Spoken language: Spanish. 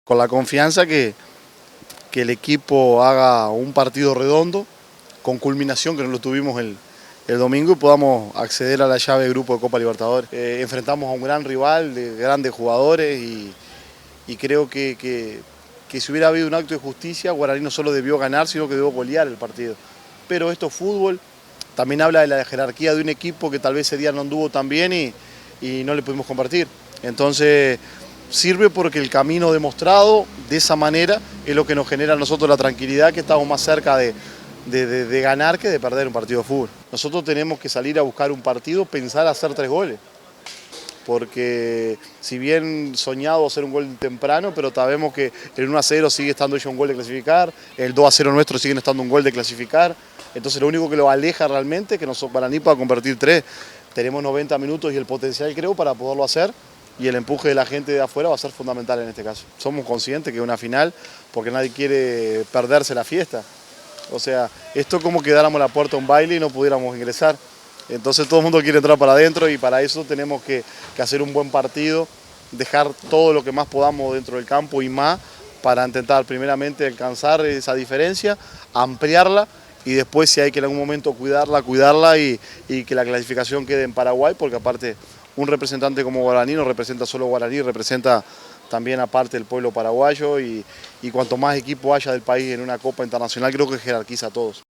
Con la confianza que el equipo haga un partido redondo, con culminación, que no lo tuvimos el domingo, y podamos acceder a la llave de grupo de Copa Libertadores. Enfrentamos a un gran rival, de grandes jugadores, y creo que si hubiera habido un acto de justicia, Guaraní no solo debió ganar, sino que debió golear el partido. Pero esto es fútbol, también habla de la jerarquía de un equipo que tal vez ese día no anduvo tan bien y no le pudimos compartir. Entonces sirve porque el camino demostrado de esa manera es lo que nos genera a nosotros la tranquilidad, que estamos más cerca de ganar que de perder un partido de fútbol. Nosotros tenemos que salir a buscar un partido, pensar hacer 3 goles. Porque si bien soñado hacer un gol temprano, pero sabemos que el 1-0 sigue estando ya un gol de clasificar, el 2-0 nuestro sigue estando un gol de clasificar, entonces lo único que lo aleja realmente es que nosotros Guaraní pueda convertir 3. Tenemos 90 minutos y el potencial, creo, para poderlo hacer, y el empuje de la gente de afuera va a ser fundamental en este caso. Somos conscientes que es una final, porque nadie quiere perderse la fiesta. O sea, esto es como que dáramos la puerta a un baile y no pudiéramos ingresar. Entonces todo el mundo quiere entrar para adentro, y para eso tenemos que hacer un buen partido, dejar todo lo que más podamos dentro del campo y más, para intentar primeramente alcanzar esa diferencia, ampliarla, y después si hay que en algún momento cuidarla y que la clasificación quede en Paraguay, porque aparte un representante como Guaraní no representa solo Guaraní, representa también aparte el pueblo paraguayo, y cuanto más equipo haya del país en una Copa Internacional, creo que jerarquiza a todos.